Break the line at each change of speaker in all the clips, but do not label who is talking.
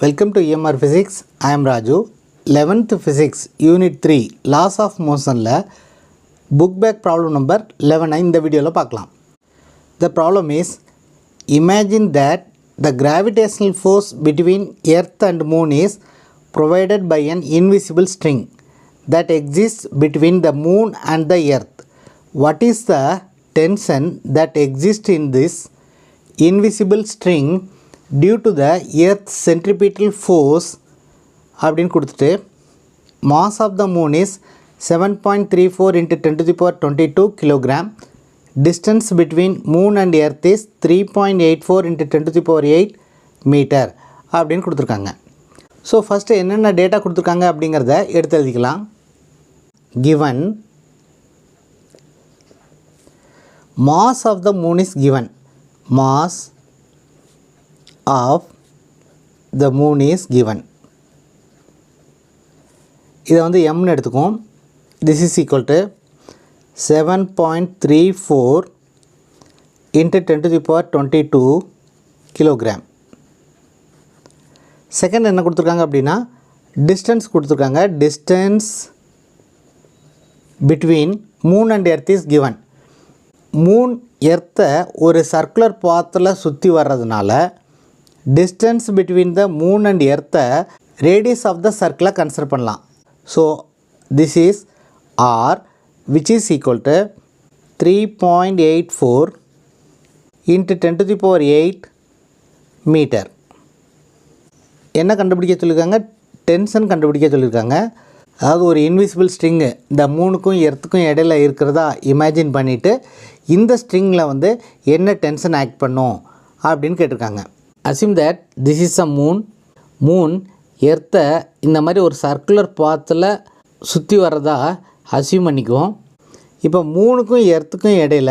Welcome to EMR Physics. I am Raju. 11th Physics Unit 3 Laws of Motion la book back problem number 11 இந்த வீடியோல பார்க்கலாம். The problem is, imagine that the gravitational force between earth and moon is provided by an invisible string that exists between the moon and the earth. What is the tension that exists in this invisible string due to the earth's centripetal force அப்படின்னு கொடுத்துட்டு mass of the moon is 7.34 into 10 to the power 22 kilogram, distance between moon and earth is 3.84 into 10 to the power 8 meter அப்படின்னு கொடுத்துருக்காங்க. So first என்னென்ன data கொடுத்துருக்காங்க அப்படிங்கிறத எடுத்து எழுதிக்கலாம். given mass of the moon is given. Mass of the moon is given. இதை வந்து mனு எடுத்துக்கும். This is equal to 7.34 into 10 to the power 22 kilogram. Second என்ன கொடுத்துருக்காங்க அப்படின்னா டிஸ்டன்ஸ் கொடுத்துருக்காங்க. Distance between moon and earth is given. Moon எர்த்தை ஒரு circular பாத்தில் சுற்றி வர்றதுனால distance between the moon and எர்த்தை ரேடியஸ் ஆஃப் த சர்க்கிளை கன்சிடர் பண்ணலாம். So this is r which is equal to 3.84 into 10 to the power 8 metre. என்ன கண்டுபிடிக்க சொல்லியிருக்காங்க? டென்ஷன் கண்டுபிடிக்க சொல்லியிருக்காங்க. அதாவது ஒரு இன்விசிபிள் ஸ்ட்ரிங்கு இந்த மூணுக்கும் எர்த்துக்கும் இடையில இருக்கிறதா இமேஜின் பண்ணிவிட்டு இந்த ஸ்ட்ரிங்கில் வந்து என்ன டென்ஷன் ஆக்ட் பண்ணும் அப்படின்னு கேட்டிருக்காங்க. Assume that this is a moon எர்த்தை இந்த மாதிரி ஒரு சர்க்குலர் பாத்தில் சுற்றி வர்றதா அசியூம் பண்ணிக்குவோம். இப்போ மூணுக்கும் எர்த்துக்கும் இடையில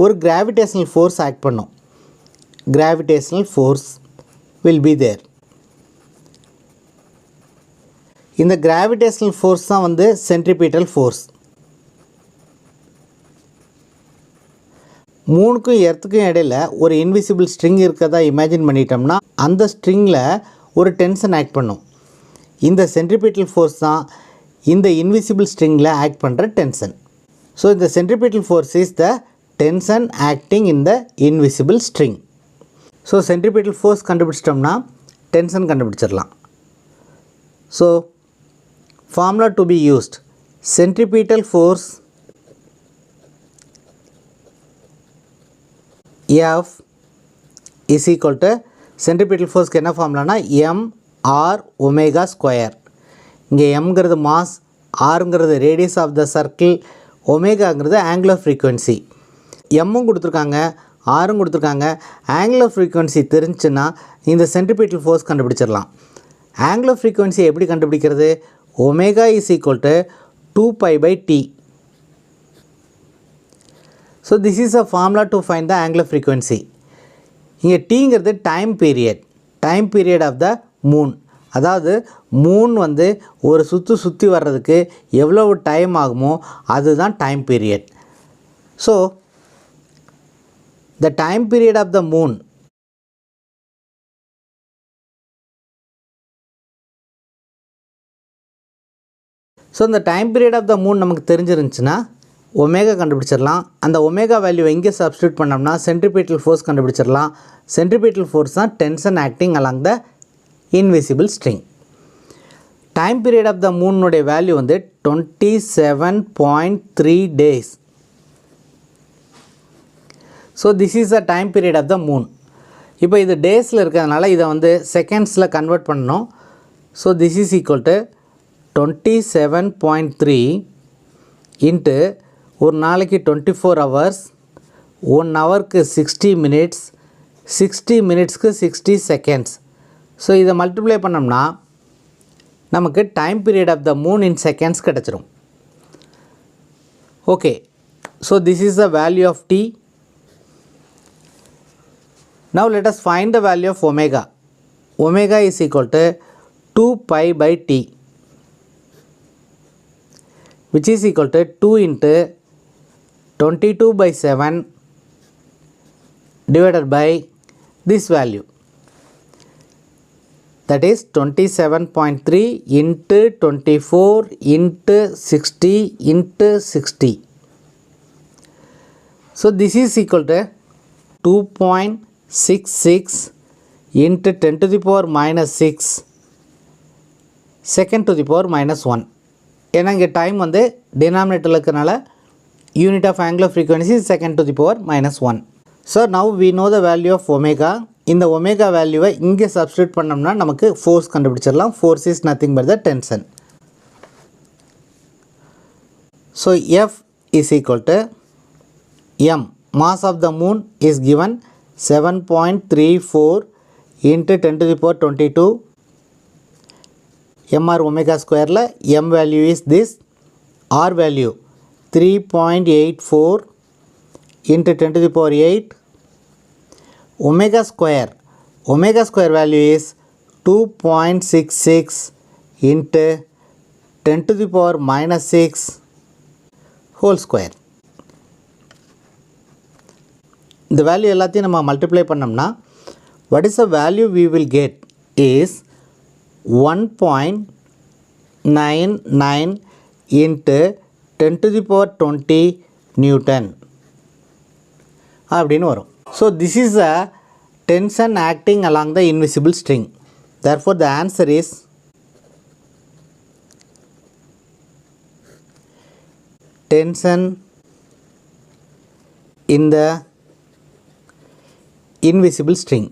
ஒரு கிராவிடேஷனல் ஃபோர்ஸ் ஆக்ட் பண்ணும். Gravitational force will be there. இந்த கிராவிடேஷனல் ஃபோர்ஸ் தான் வந்து சென்ட்ரிபீட்டல் ஃபோர்ஸ். மூணுக்கும் எர்த்துக்கும் இடையில ஒரு இன்விசிபிள் ஸ்ட்ரிங் இருக்கிறதா இமேஜின் பண்ணிட்டோம்னா அந்த ஸ்ட்ரிங்கில் ஒரு டென்ஷன் ஆக்ட் பண்ணும். இந்த சென்ட்ரிபீட்டல் ஃபோர்ஸ் தான் இந்த இன்விசிபிள் ஸ்ட்ரிங்கில் ஆக்ட் பண்ணுற டென்ஷன். ஸோ இந்த centripetal force is the tension acting in the invisible string. So centripetal force கண்டுபிடிச்சிட்டோம்னா டென்ஷன் கண்டுபிடிச்சிடலாம். So formula to be used: centripetal force F is equal to centripetal force என்ன ஃபார்முலானா m r omega square. இங்கே mங்கிறது mass, rங்கிறது radius of the circle, ஒமேகாங்கிறது angle of frequency. எம்மும் கொடுத்துருக்காங்க, ஆரும் கொடுத்துருக்காங்க. ஆங்கிள் ஆஃப் ஃப்ரீக்வன்சி தெரிஞ்சுன்னா இந்த சென்ட்ரிபீட்டல் ஃபோர்ஸ் கண்டுபிடிச்சிடலாம். ஆங்கிள் ஆஃப் ஃப்ரீக்வன்சி எப்படி கண்டுபிடிக்கிறது? omega is equal to 2 pi by t. So this is a formula to find the angular frequency. இங்கே tங்கிறது time period of the moon. அதாவது மூன் வந்து ஒரு சுற்றி வர்றதுக்கு எவ்வளவு டைம் ஆகுமோ அதுதான் time period. So the time period of the moon so இந்த time period of the moon நமக்கு தெரிஞ்சிருந்துச்சுன்னா ஒமேகா கண்டுபிடிச்சிடலாம். அந்த ஒமேகா வேல்யூவை இங்கே சப்ஸ்டியூட் பண்ணோம்னா சென்ட்ரிபீட்டல் ஃபோர்ஸ் கண்டுபிடிச்சிடலாம். சென்ட்ரிபீட்டல் ஃபோர்ஸ் தான் tension acting along the invisible string. Time period of the மூனுடைய வேல்யூ வந்து 27.3 days. So this is the time period of the moon. இப்போ இது டேஸில் இருக்கிறதுனால இதை வந்து செகண்ட்ஸில் கன்வெர்ட் பண்ணணும். So this is equal to 27.3 into ஒரு நாளைக்கு 24 hours, 1 ஹவருக்கு 60 minutes, 60 minutesக்கு 60 seconds. ஸோ இதை மல்டிப்ளை பண்ணோம்னா நமக்கு time period of the moon in seconds கிடச்சிரும். Okay, so this is the value of t. Now let us find the value of omega. Omega is equal to 2 pi by t, which is equal to 2 into 22 by 7 divided by this value. that is 27.3 into 24 into 60 into 60. So this is equal to 2.66 into 10 to the power minus 6 second to the power minus 1. ஏன்னா இங்கே time வந்து டினாமினேட்டரில் இருக்கிறனால unit of angular frequency second to the power minus 1. So now we know the value of omega. இந்த omega வேல்யூவை இங்கே substitute பண்ணோம்னா நமக்கு ஃபோர்ஸ் கண்டுபிடிச்சிடலாம். Force is nothing but the tension. So F is equal to m. Mass of the moon is given 7.34 into 10 to the power 22. mr omega square la m value is this, r value 3.84 into 10 to the power 8. Omega square value is 2.66 into 10 to the power minus 6 whole square. இந்த value எல்லாத்தையும் நம்ம multiply பண்ணோம்னா what is the value we will get is 1.99 into 10 to the power 20 Newton அப்படின்னு வரும். So this is a tension acting along the invisible string. Therefore the answer is tension in the invisible string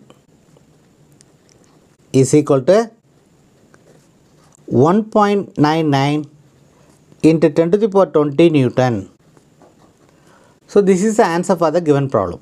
is equal to 1.99 into 10 to the power 20 Newton. So this is the answer for the given problem.